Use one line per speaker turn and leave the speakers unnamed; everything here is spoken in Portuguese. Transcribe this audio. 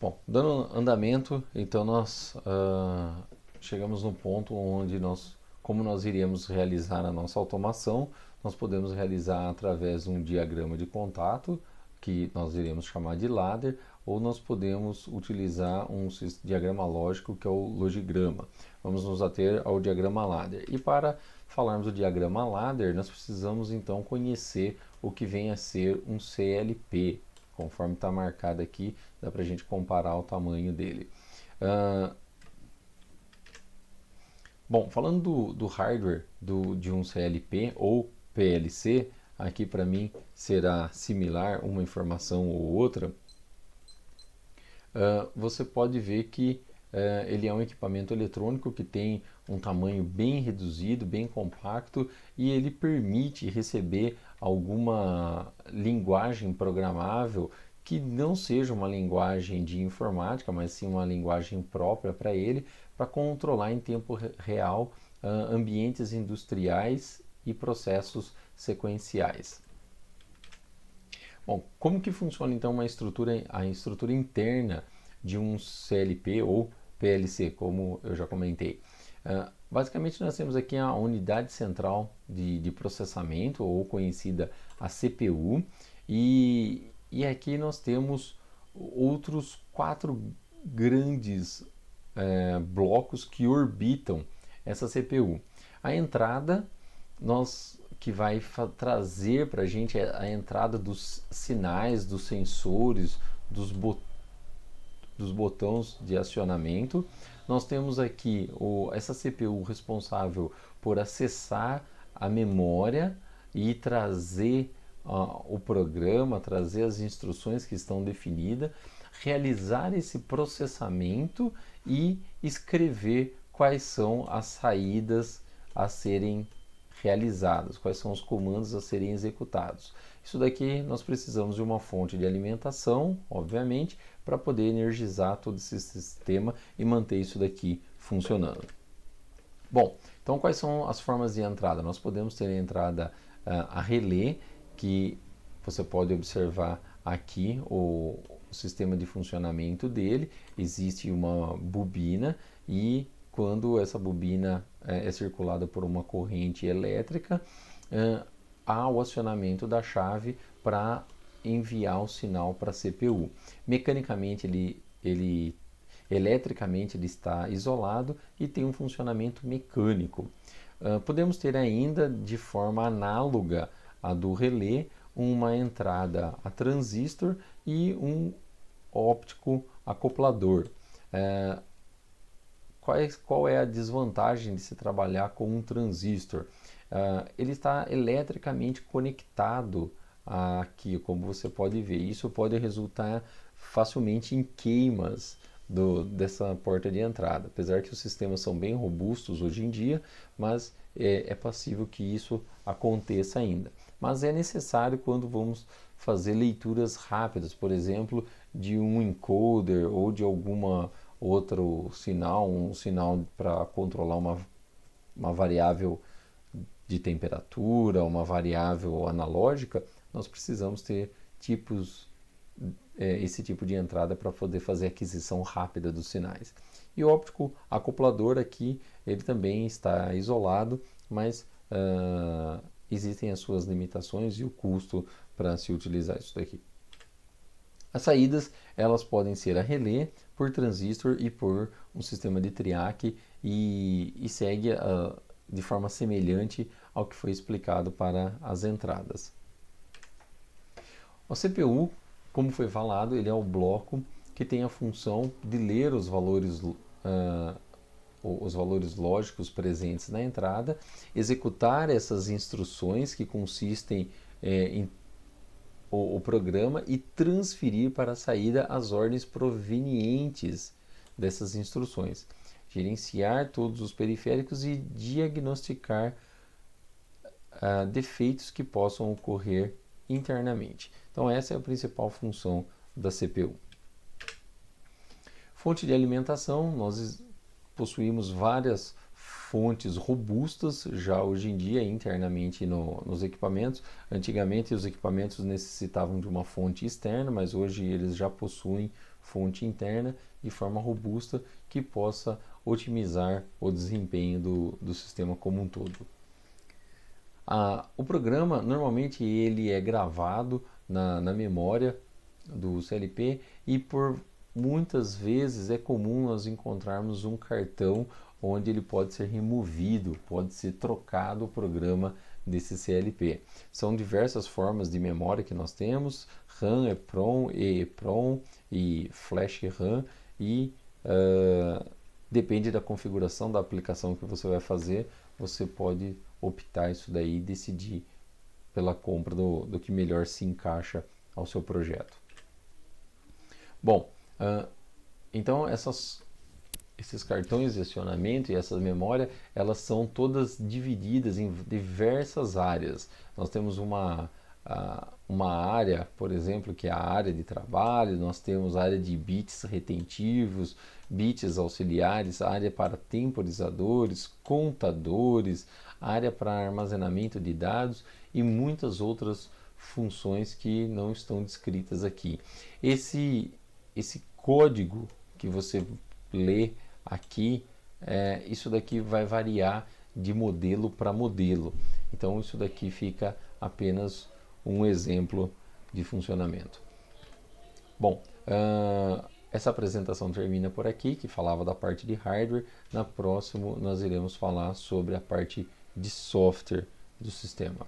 Bom, dando andamento, então nós chegamos no ponto onde como nós iríamos realizar a nossa automação, nós podemos realizar através de um diagrama de contato, que nós iremos chamar de ladder, ou nós podemos utilizar um diagrama lógico, que é o logigrama. Vamos nos ater ao diagrama ladder. E para falarmos do diagrama ladder, nós precisamos então conhecer o que vem a ser um CLP. Conforme está marcado aqui, dá para a gente comparar o tamanho dele. Bom, falando do hardware de um CLP ou PLC, aqui para mim será similar uma informação ou outra. Você pode ver que ele é um equipamento eletrônico que tem um tamanho bem reduzido, bem compacto, e ele permite receber alguma linguagem programável que não seja uma linguagem de informática, mas sim uma linguagem própria para ele, para controlar em tempo real ambientes industriais e processos sequenciais. Bom, como que funciona então a estrutura interna de um CLP ou PLC, como eu já comentei? Basicamente nós temos aqui a unidade central de processamento, ou conhecida a CPU, e aqui nós temos outros quatro grandes blocos que orbitam essa CPU. A entrada, nós que vai trazer para a gente a entrada dos sinais, dos sensores, dos botões de acionamento. Nós temos aqui essa CPU responsável por acessar a memória e trazer o programa, trazer as instruções que estão definidas, realizar esse processamento e escrever quais são as saídas a serem realizadas, quais são os comandos a serem executados. Isso daqui nós precisamos de uma fonte de alimentação, obviamente, para poder energizar todo esse sistema e manter isso daqui funcionando. Bom, então quais são as formas de entrada? Nós podemos ter a entrada a relé, que você pode observar aqui o sistema de funcionamento dele. Existe uma bobina e quando essa bobina é circulada por uma corrente elétrica, há o acionamento da chave para enviar o sinal para a CPU. Mecanicamente eletricamente ele está isolado e tem um funcionamento mecânico. Podemos ter ainda, de forma análoga à do relé, uma entrada a transistor e um óptico acoplador. Qual é a desvantagem de se trabalhar com um transistor? Ele está eletricamente conectado aqui, como você pode ver. Isso pode resultar facilmente em queimas dessa porta de entrada. Apesar que os sistemas são bem robustos hoje em dia, mas é passível que isso aconteça ainda. Mas é necessário quando vamos fazer leituras rápidas, por exemplo, de um encoder ou de alguma outro sinal, um sinal para controlar uma variável de temperatura, uma variável analógica, nós precisamos ter esse tipo de entrada para poder fazer aquisição rápida dos sinais. E o óptico acoplador aqui, ele também está isolado, mas existem as suas limitações e o custo para se utilizar isso daqui. As saídas, elas podem ser a relé, por transistor e por um sistema de triac e segue de forma semelhante ao que foi explicado para as entradas. O CPU, como foi falado, ele é o bloco que tem a função de ler os valores lógicos presentes na entrada, executar essas instruções que consistem em o programa e transferir para a saída as ordens provenientes dessas instruções, gerenciar todos os periféricos e diagnosticar defeitos que possam ocorrer internamente. Então essa é a principal função da CPU. Fonte de alimentação, nós possuímos várias fontes robustas já hoje em dia internamente nos equipamentos. Antigamente os equipamentos necessitavam de uma fonte externa, mas hoje eles já possuem fonte interna de forma robusta que possa otimizar o desempenho do sistema como um todo. O programa normalmente ele é gravado na memória do CLP e por muitas vezes é comum nós encontrarmos um cartão onde ele pode ser removido, pode ser trocado o programa desse CLP. São diversas formas de memória que nós temos, RAM, EEPROM, EEPROM e Flash RAM, e depende da configuração da aplicação que você vai fazer, você pode optar isso daí e decidir pela compra do que melhor se encaixa ao seu projeto. Bom, então esses cartões de acionamento e essa memória, elas são todas divididas em diversas áreas. Nós temos uma área, por exemplo, que é a área de trabalho, nós temos a área de bits retentivos, bits auxiliares, área para temporizadores, contadores, área para armazenamento de dados e muitas outras funções que não estão descritas aqui. Esse código que você lê aqui, isso daqui vai variar de modelo para modelo. Então isso daqui fica apenas um exemplo de funcionamento. Bom, essa apresentação termina por aqui, que falava da parte de hardware. Na próxima nós iremos falar sobre a parte de software do sistema.